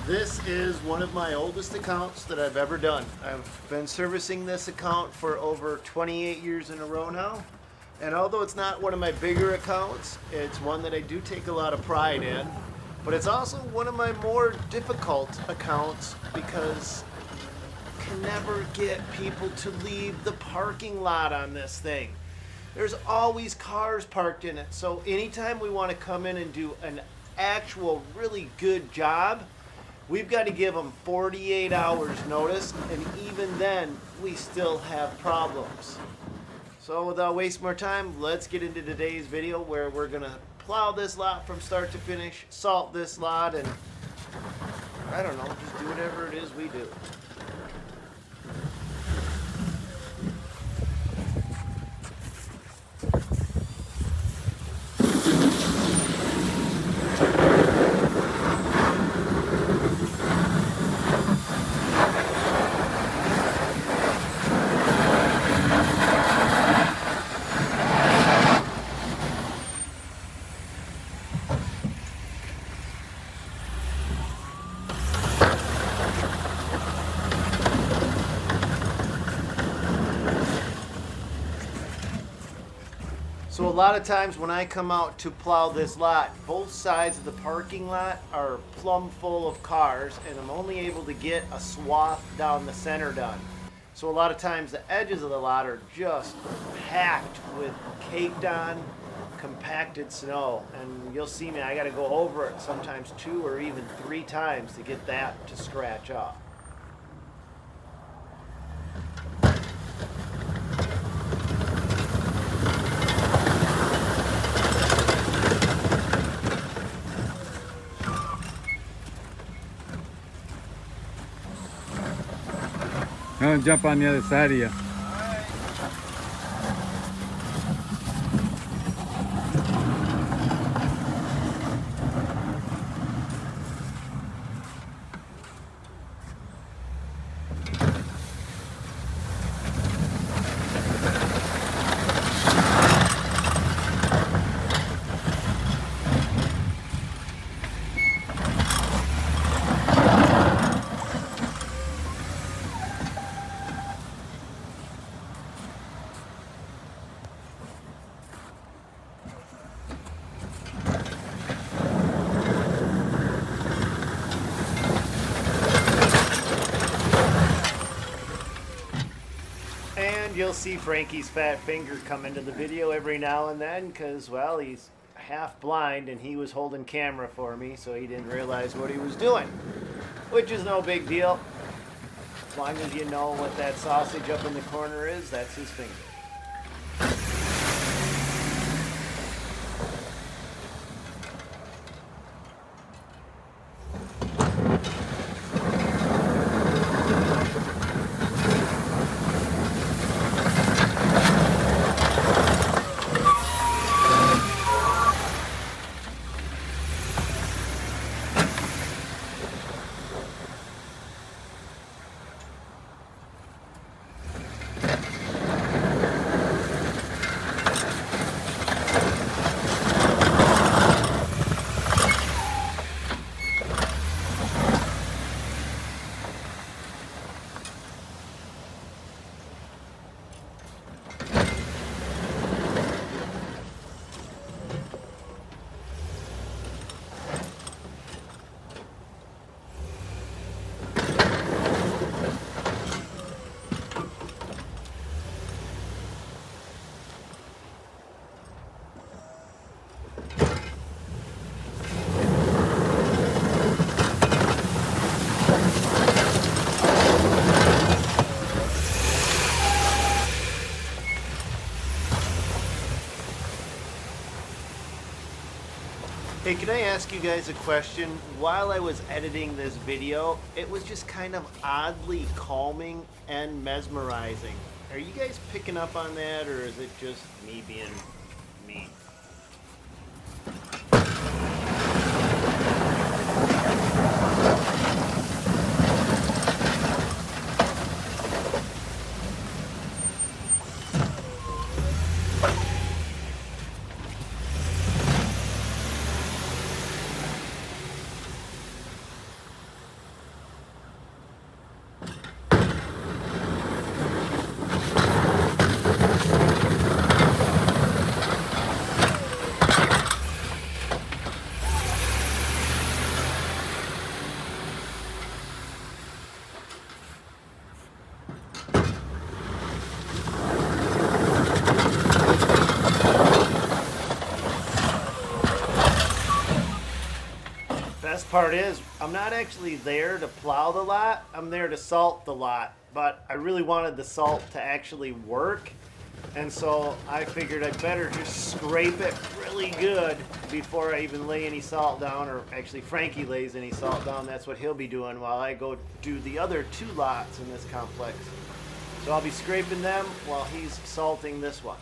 This is one of my oldest accounts that I've ever done. I've been servicing this account for over 28 years in a row now. And although it's not one of my bigger accounts, it's one that I do take a lot of pride in. But it's also one of my more difficult accounts because I can never get people to leave the parking lot on this thing. There's always cars parked in it. So anytime we want to come in and do an actual really good job, we've got to give them 48 hours notice, and even then, we still have problems. So without wasting more time, let's get into today's video where we're gonna plow this lot from start to finish, salt this lot, and I don't know, just do whatever it is we do. So a lot of times when I come out to plow this lot, both sides of the parking lot are plumb full of cars, and I'm only able to get a swath down the center done. So a lot of times the edges of the lot are just packed with caked on, compacted snow. And you'll see me, I gotta go over it sometimes 2 or even 3 times to get that to scratch off. I'm gonna jump on the other side of you. And you'll see Frankie's fat finger come into the video every now and then because, well, he's half blind and he was holding camera for me, so he didn't realize what he was doing, which is no big deal. As long as you know what that sausage up in the corner is, that's his finger. Hey, can I ask you guys a question? While I was editing this video, it was just kind of oddly calming and mesmerizing. Are you guys picking up on that, or is it just me being me? part is, I'm not actually there to plow the lot. I'm there to salt the lot. But I really wanted the salt to actually work. And so I figured I'd better just scrape it really good before I even lay any salt down, or actually Frankie lays any salt down. That's what he'll be doing while I go do the other 2 lots in this complex. So I'll be scraping them while he's salting this one.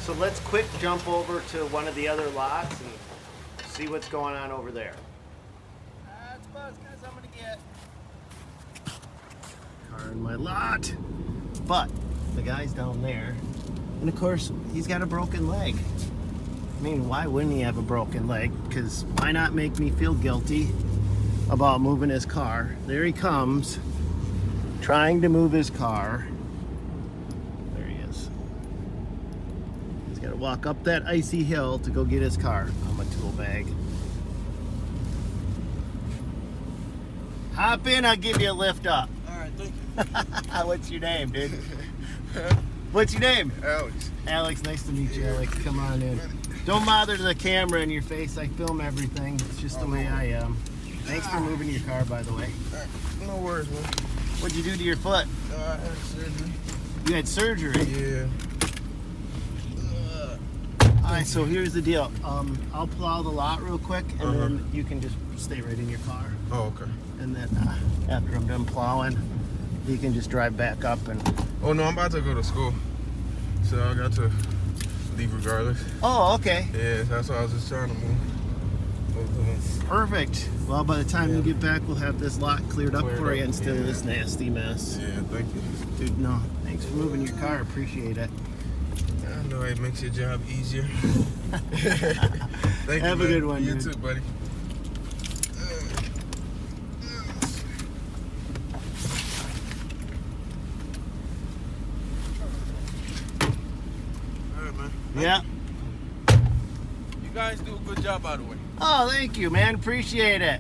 So let's quick jump over to one of the other lots and see what's going on over there. That's about as good as I'm gonna get. Car in my lot. But the guy's down there, and of course he's got a broken leg. I mean, why wouldn't he have a broken leg? Because why not make me feel guilty about moving his car? There he comes, trying to move his car. Got to walk up that icy hill to go get his car on my tool bag. Hop in, I'll give you a lift up. Alright, thank you. What's your name, dude? What's your name? Alex. Alex, nice to meet you, Alex. Come on in. Don't bother the camera in your face. I film everything. It's just the way I am. Thanks for moving your car, by the way. No worries, man. What'd you do to your foot? I had surgery. You had surgery? Yeah. Alright, so here's the deal. I'll plow the lot real quick, and then you can just stay right in your car. Oh, okay. And then after I'm done plowing, you can just drive back up and... Oh, no, I'm about to go to school. So I got to leave regardless. Oh, okay. Yeah, that's why I was just trying to move. Perfect. Well, by the time you get back, we'll have this lot cleared up for you instead of this nasty mess. Yeah, thank you. Dude, no, thanks for moving your car. Appreciate it. I know it makes your job easier. Thank you, Have a good one, You dude. too, buddy. All right, man. Yeah. You guys do a good job, by the way. Oh, thank you, man. Appreciate it.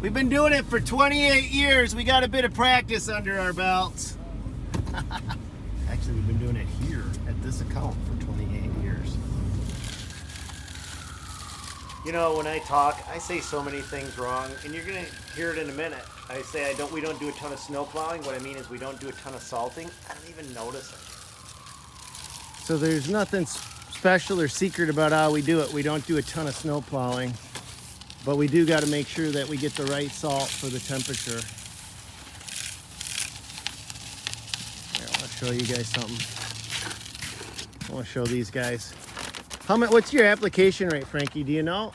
We've been doing it for 28 years. We got a bit of practice under our belts. Actually, we've been doing it here at this account for 28 years. You know, when I talk, I say so many things wrong, and you're gonna hear it in a minute. I say we don't do a ton of snow plowing. What I mean is we don't do a ton of salting. I don't even notice it. So there's nothing special or secret about how we do it. We don't do a ton of snow plowing, but we do got to make sure that we get the right salt for the temperature. Here, I want to show you guys something. I want to show these guys. What's your application rate, Frankie? Do you know?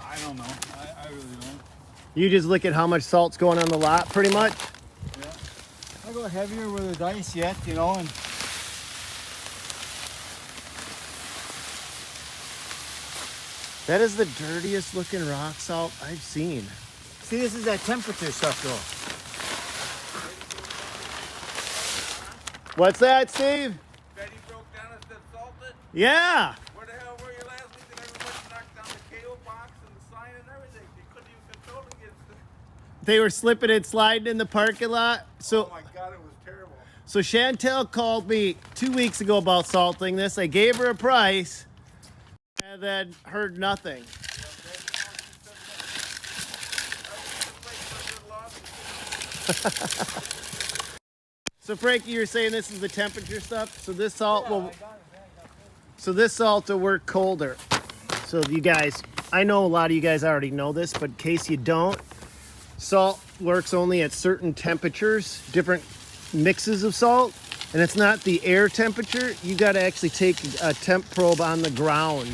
I don't know. I really don't. You just look at how much salt's going on the lot, pretty much? Yeah. I go heavier with the dice yet, you know, and That is the dirtiest looking rock salt I've seen. see, this is that temperature stuff, though. What's that, Steve? Betty broke down and said salted. Yeah. Where the hell were you last week and everybody knocked down the KO box and the sign and everything? You couldn't even control it against it. They were slipping and sliding in the parking lot. Oh my God, it was terrible. So Chantel called me 2 weeks ago about salting this. I gave her a price and then heard nothing. So Frankie, you're saying this is the temperature stuff? So this salt will work colder. So you guys, I know a lot of you guys already know this, but in case you don't, salt works only at certain temperatures, different mixes of salt, and it's not the air temperature. You got to actually take a temp probe on the ground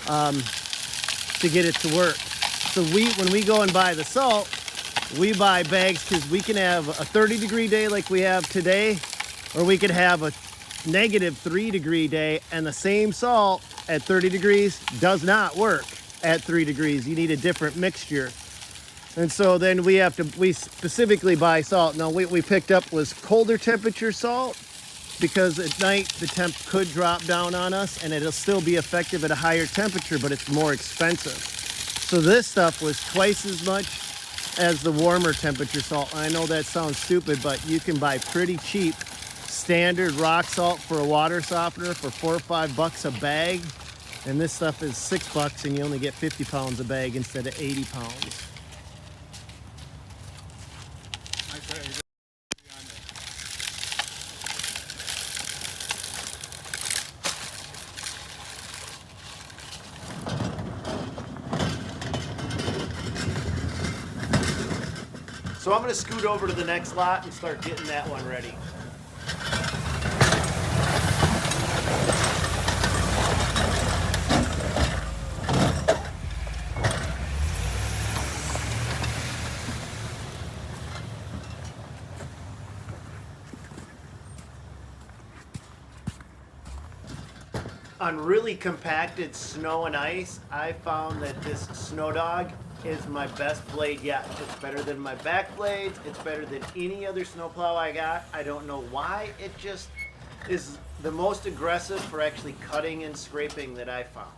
to get it to work. So when we go and buy the salt, we buy bags because we can have a 30-degree day like we have today, or we could have a -3 degree day, and the same salt at 30 degrees does not work at 3 degrees. You need a different mixture. And so then we specifically buy salt. Now what we picked up was colder temperature salt, because at night the temp could drop down on us and it'll still be effective at a higher temperature, but it's more expensive. So this stuff was twice as much as the warmer temperature salt. I know that sounds stupid, but you can buy pretty cheap standard rock salt for a water softener for $4 or $5 a bag. And this stuff is $6 and you only get 50 pounds a bag instead of 80 pounds. So I'm going to scoot over to the next lot and start getting that one ready. On really compacted snow and ice, I found that this Snow Dog is my best blade yet. It's better than my back blades. It's better than any other snowplow I got. I don't know why. It just is the most aggressive for actually cutting and scraping that I found.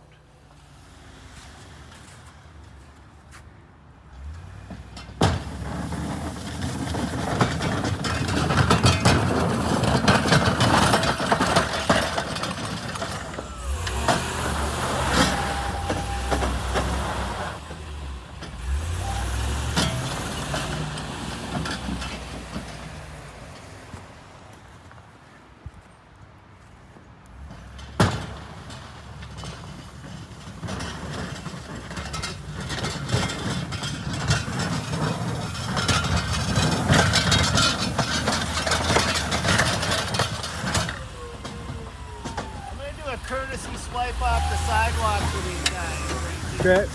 Courtesy swipe off the sidewalk for these guys. Okay.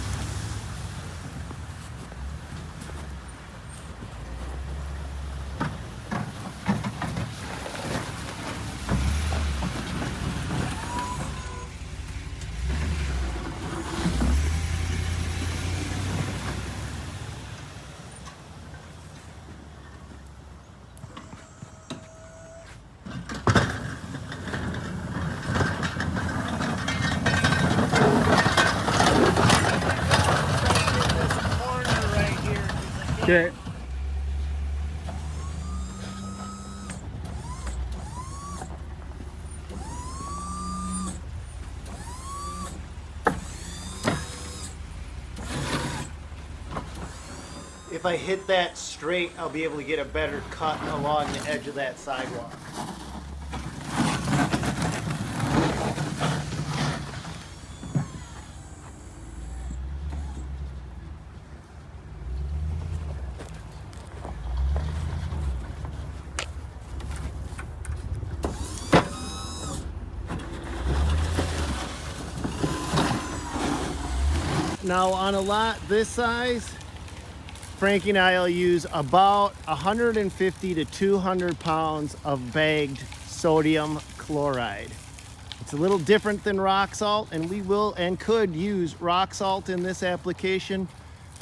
Okay. If I hit that straight, I'll be able to get a better cut along the edge of that sidewalk. Now on a lot this size, Frankie and I will use about 150 to 200 pounds of bagged sodium chloride. It's a little different than rock salt, and we will and could use rock salt in this application,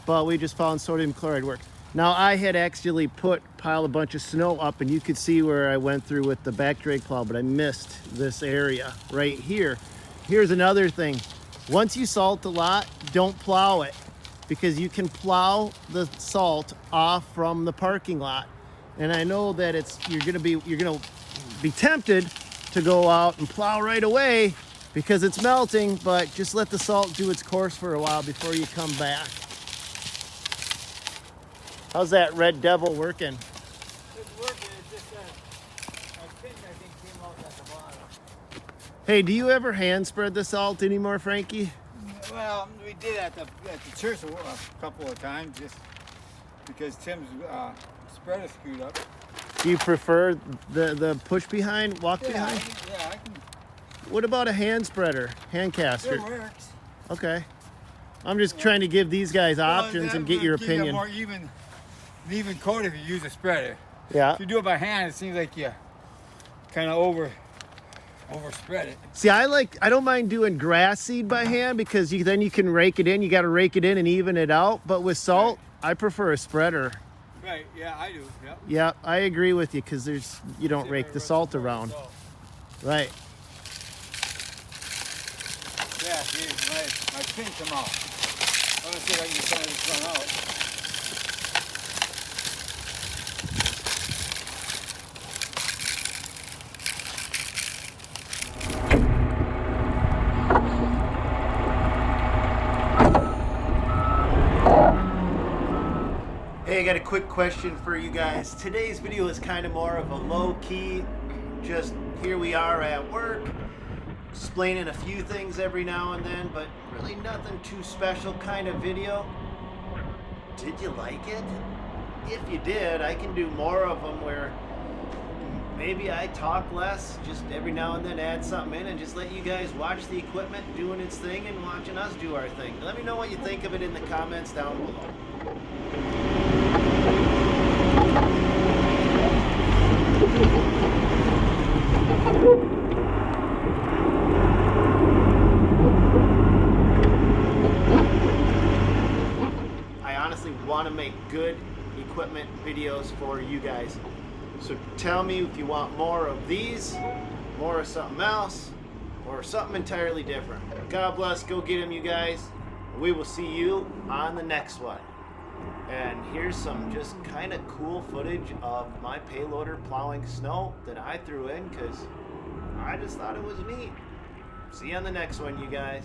but we just found sodium chloride works. Now I had actually piled a bunch of snow up, and you could see where I went through with the back drag plow, but I missed this area right here. Here's another thing. Once you salt a lot, don't plow it, because you can plow the salt off from the parking lot. And I know that you're gonna be tempted to go out and plow right away because it's melting, but just let the salt do its course for a while before you come back. How's that Red Devil working? It's working. It's just a pin, I think, came out at the bottom. Hey, do you ever hand spread the salt anymore, Frankie? Well, we did at the church a couple of times, just because Tim's spreader screwed up. Do you prefer the push behind, walk behind? I can. What about a hand spreader, hand caster? It works. Okay. I'm just trying to give these guys options and get your Give you a opinion. more even coat if you use a spreader. Yeah. If you do it by hand, it seems like you kind of overspread it. See, I don't mind doing grass seed by hand because then you can rake it in. You got to rake it in and even it out. But with salt, I prefer a spreader. Right, yeah, I do. Yep. Yeah, I agree with you because you don't rake the salt around. Right. Yeah, see, my pin come out. I want to see if I can get some of this one out. Hey, I got a quick question for you guys. Today's video is kind of more of a low-key, just here we are at work, explaining a few things every now and then, but really nothing too special kind of video. Did you like it? If you did, I can do more of them where maybe I talk less, just every now and then add something in and just let you guys watch the equipment doing its thing and watching us do our thing. Let me know what you think of it in the comments down below. I honestly want to make good equipment videos for you guys. So tell me if you want more of these, more of something else, or something entirely different. God bless, go get them, you guys. We will see you on the next one. And here's some just kind of cool footage of my payloader plowing snow that I threw in because I just thought it was neat. See you on the next one, you guys.